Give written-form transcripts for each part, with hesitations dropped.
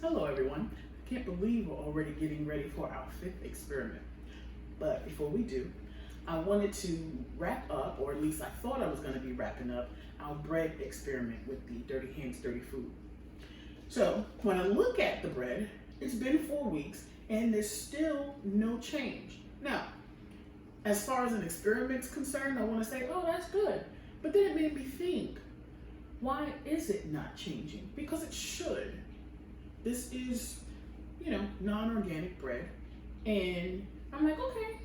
Hello everyone. I can't believe we're already getting ready for our 5th experiment. But before we do, I wanted to wrap up, or at least I thought I was going to be wrapping up, our bread experiment with the Dirty Hands, Dirty Food. So when I look at the bread, it's been 4 weeks and there's still no change. Now, as far as an experiment's concerned, I want to say, oh, that's good. But then it made me think, why is it not changing? Because it should. This is, non-organic bread. And I'm like, okay,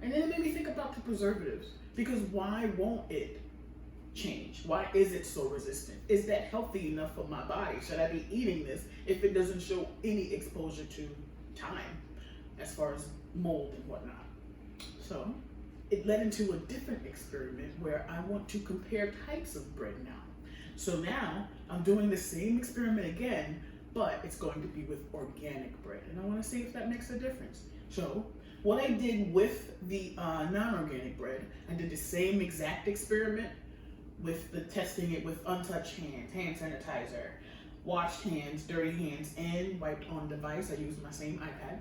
And then it made me think about the preservatives. Because why won't it change? Why is it so resistant? Is that healthy enough for my body? Should I be eating this if it doesn't show any exposure to time as far as mold and whatnot? So it led into a different experiment where I want to compare types of bread now. So now I'm doing the same experiment again, but it's going to be with organic bread. And I want to see if that makes a difference. So what I did with the non-organic bread, I did the same exact experiment with the testing it with untouched hands, hand sanitizer, washed hands, dirty hands, and wiped on device. I used my same iPad.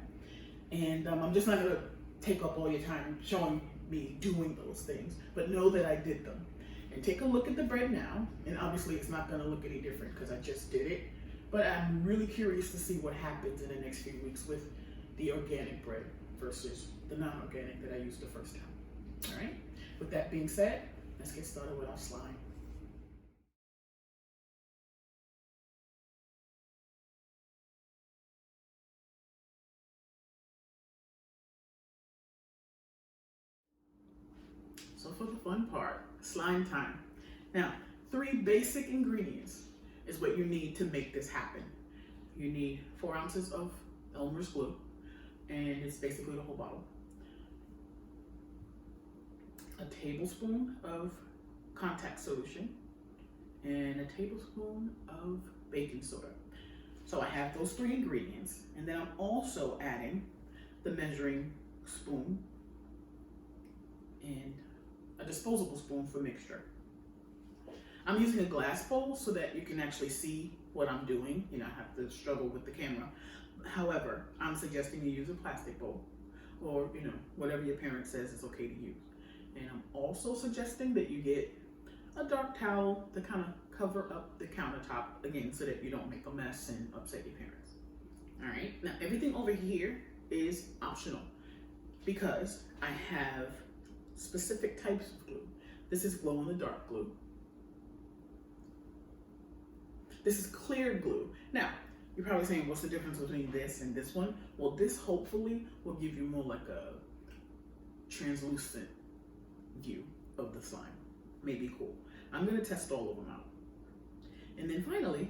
And I'm just not going to take up all your time showing me doing those things, but know that I did them. And take a look at the bread now, and obviously it's not going to look any different because I just did it, but I'm really curious to see what happens in the next few weeks with the organic bread versus the non-organic that I used the first time. All right, with that being said, let's get started with our slime. So for the fun part, slime time. Now, 3 basic ingredients is what you need to make this happen. You need 4 ounces of Elmer's glue, and it's basically the whole bottle. A tablespoon of contact solution, and a tablespoon of baking soda. So I have those 3 ingredients, and then I'm also adding the measuring spoon and a disposable spoon for mixture. I'm using a glass bowl so that you can actually see what I'm doing. I have to struggle with the camera. However, I'm suggesting you use a plastic bowl or, whatever your parent says is okay to use. And I'm also suggesting that you get a dark towel to kind of cover up the countertop again so that you don't make a mess and upset your parents. All right, now everything over here is optional because I have specific types of glue. This is glow in the dark glue. This is clear glue. Now, you're probably saying, what's the difference between this and this one? Well, this hopefully will give you more like a translucent view of the slime. Maybe cool. I'm gonna test all of them out. And then finally,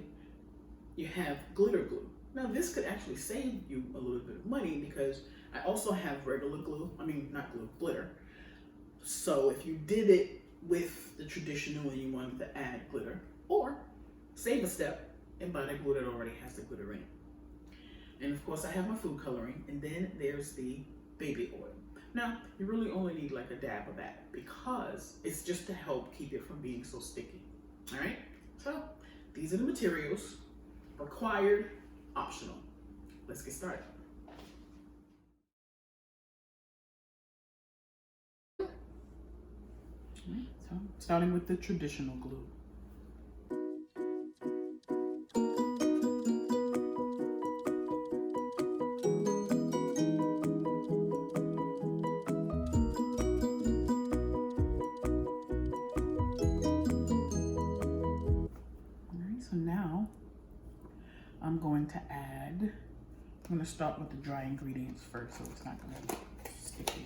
you have glitter glue. Now this could actually save you a little bit of money because I also have regular glue, not glue, glitter. So if you did it with the traditional and you wanted to add glitter, or save a step and buy the glue that already has the glitter in it. And of course I have my food coloring, and then there's the baby oil. Now, you really only need like a dab of that because it's just to help keep it from being so sticky. All right, so these are the materials, required, optional. Let's get started. All right, so starting with the traditional glue. Now I'm going to start with the dry ingredients first so it's not going to be sticky.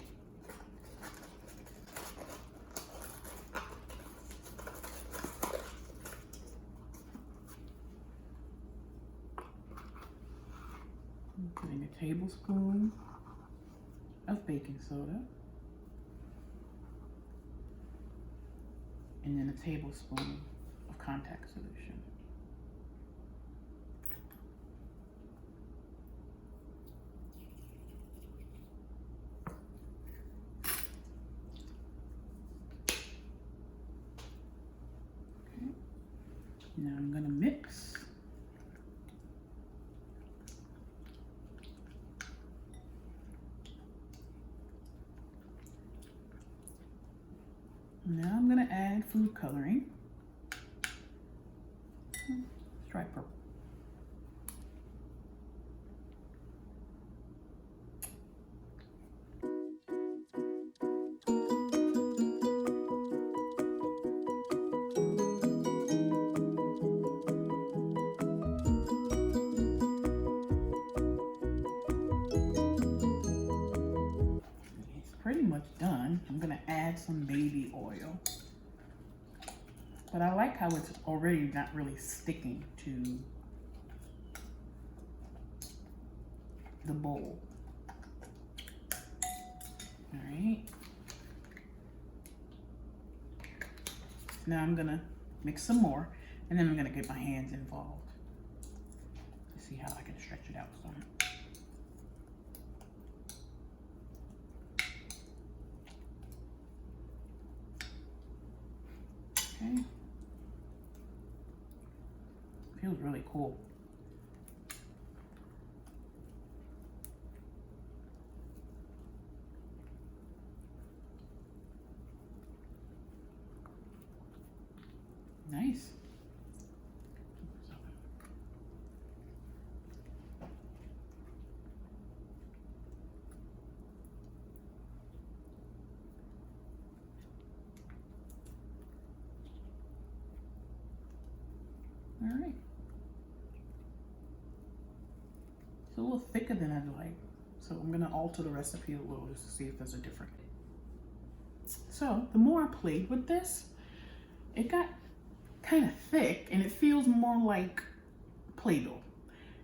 I'm putting a tablespoon of baking soda and then a tablespoon of contact solution. Now I'm gonna mix. Now I'm gonna add food coloring. Let's try purple. It's pretty much done. I'm gonna add some baby oil. But I like how it's already not really sticking to the bowl. All right. Now I'm gonna mix some more, and then I'm gonna get my hands involved to see how I can stretch it out some. Okay. Feels really cool. Nice. All right. It's a little thicker than I'd like, so I'm gonna alter the recipe a little just to see if there's a difference. So the more I played with this, it got kind of thick and it feels more like Play-Doh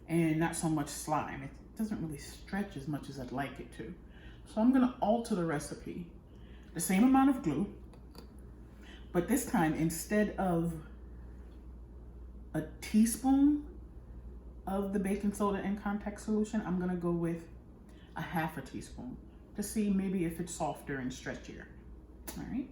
and not so much slime. It doesn't really stretch as much as I'd like it to. So I'm gonna alter the recipe. The same amount of glue, but this time instead of a teaspoon of the baking soda and contact solution, I'm gonna go with a half a teaspoon to see maybe if it's softer and stretchier. All right.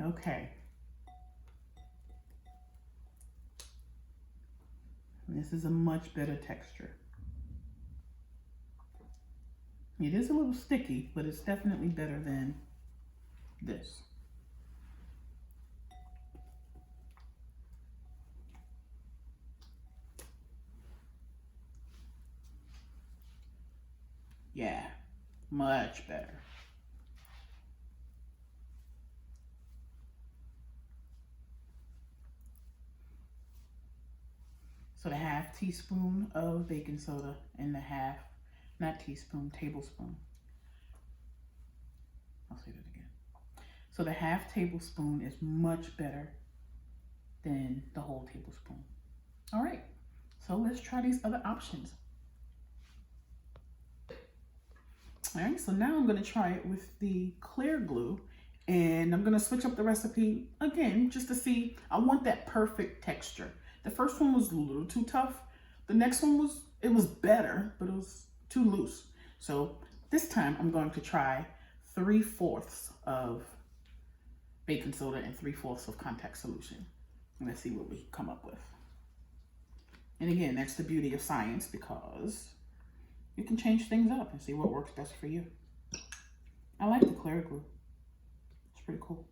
Okay. This is a much better texture. It is a little sticky, but it's definitely better than this. Yeah, much better. So the half teaspoon of baking soda and the half, not teaspoon, tablespoon. I'll say that again. So the half tablespoon is much better than the whole tablespoon. All right, so let's try these other options. All right, so now I'm gonna try it with the clear glue, and I'm gonna switch up the recipe again just to see. I want that perfect texture. The first one was a little too tough. The next one was better, but it was too loose. So this time I'm going to try 3/4 of baking soda and 3/4 of contact solution. And let's see what we come up with. And again, that's the beauty of science, because you can change things up and see what works best for you. I like the clear glue. It's pretty cool.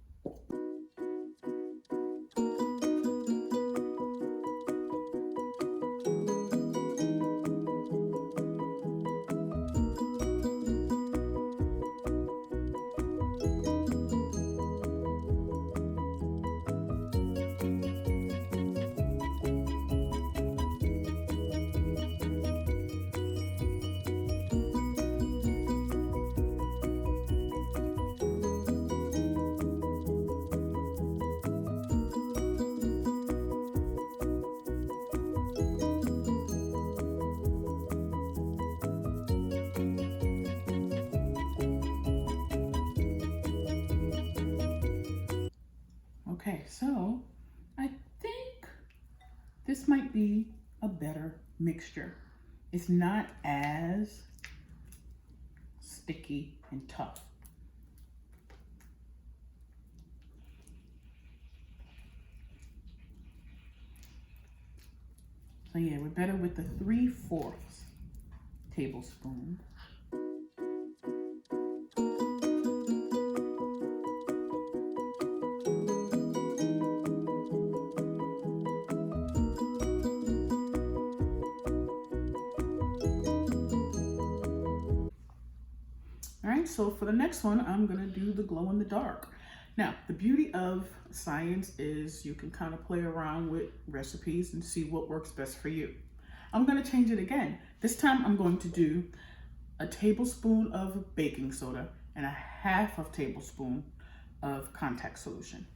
Okay, so I think this might be a better mixture. It's not as sticky and tough. So yeah, we're better with the 3/4 tablespoon. All right, so for the next one, I'm gonna do the glow in the dark. Now, the beauty of science is you can kind of play around with recipes and see what works best for you. I'm gonna change it again. This time I'm going to do a tablespoon of baking soda and a 1/2 tablespoon of contact solution.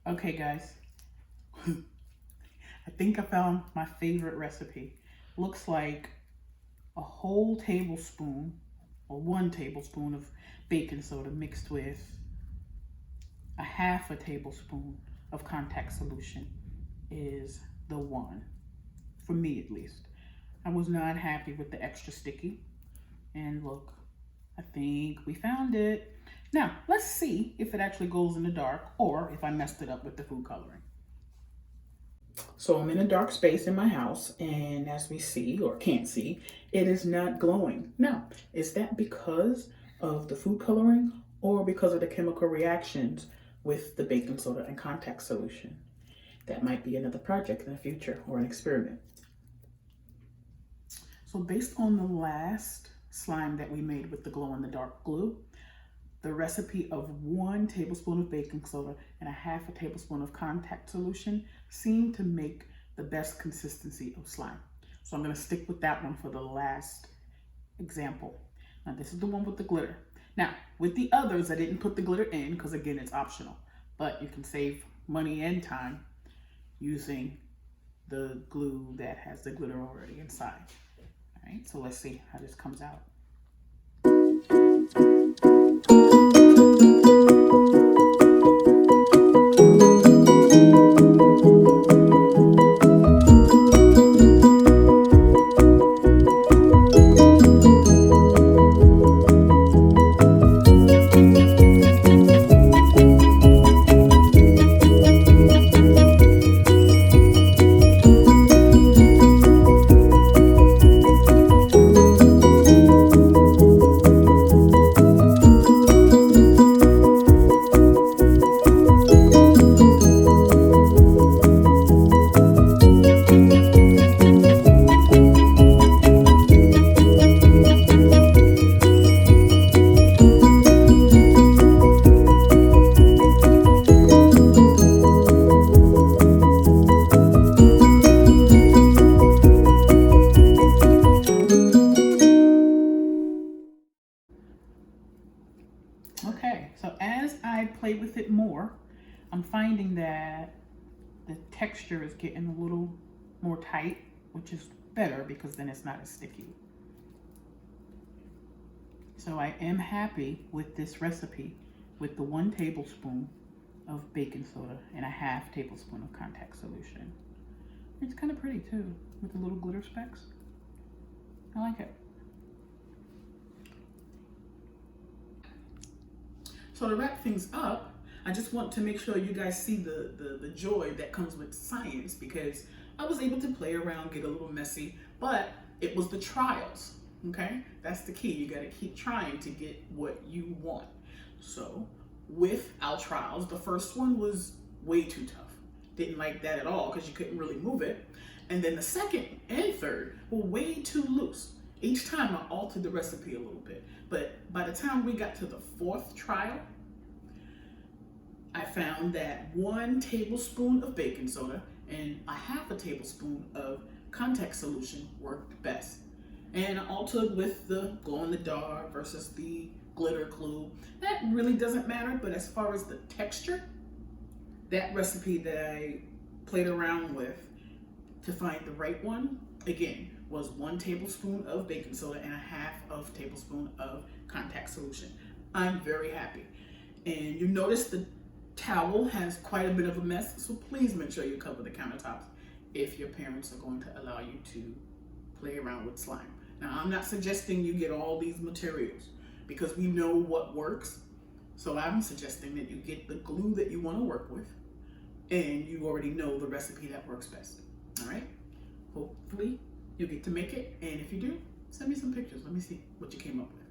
Okay guys, I think I found my favorite recipe. Looks like a whole tablespoon or 1 tablespoon of baking soda mixed with a 1/2 tablespoon of contact solution is the one, for me at least. I was not happy with the extra sticky. And look, I think we found it. Now, let's see if it actually goes in the dark or if I messed it up with the food coloring. So I'm in a dark space in my house, and as we see, or can't see, it is not glowing. Now, is that because of the food coloring or because of the chemical reactions with the baking soda and contact solution? That might be another project in the future or an experiment. So based on the last slime that we made with the glow-in-the-dark glue, the recipe of 1 tablespoon of baking soda and a 1/2 tablespoon of contact solution seemed to make the best consistency of slime. So I'm gonna stick with that one for the last example. Now this is the one with the glitter. Now with the others, I didn't put the glitter in because again, it's optional, but you can save money and time using the glue that has the glitter already inside. All right, so let's see how this comes out. Okay, so as I play with it more, I'm finding that the texture is getting a little more tight, which is better because then it's not as sticky. So I am happy with this recipe with the 1 tablespoon of baking soda and a 1/2 tablespoon of contact solution. It's kind of pretty too, with the little glitter specks. I like it. So to wrap things up, I just want to make sure you guys see the joy that comes with science, because I was able to play around, get a little messy, but it was the trials, okay? That's the key. You got to keep trying to get what you want. So with our trials. The first one was way too tough. Didn't like that at all because you couldn't really move it. And then the second and third were way too loose. Each time I altered the recipe a little bit. But by the time we got to the fourth trial, I found that 1 tablespoon of baking soda and a half a tablespoon of contact solution worked best. And I altered with the glow in the dark versus the glitter glue. That really doesn't matter, but as far as the texture, that recipe that I played around with to find the right one, again, was 1 tablespoon of baking soda and a half of tablespoon of contact solution. I'm very happy. And you notice the towel has quite a bit of a mess, so please make sure you cover the countertops if your parents are going to allow you to play around with slime. Now, I'm not suggesting you get all these materials because we know what works. So I'm suggesting that you get the glue that you want to work with and you already know the recipe that works best. All right? Hopefully you get to make it. And if you do, send me some pictures. Let me see what you came up with.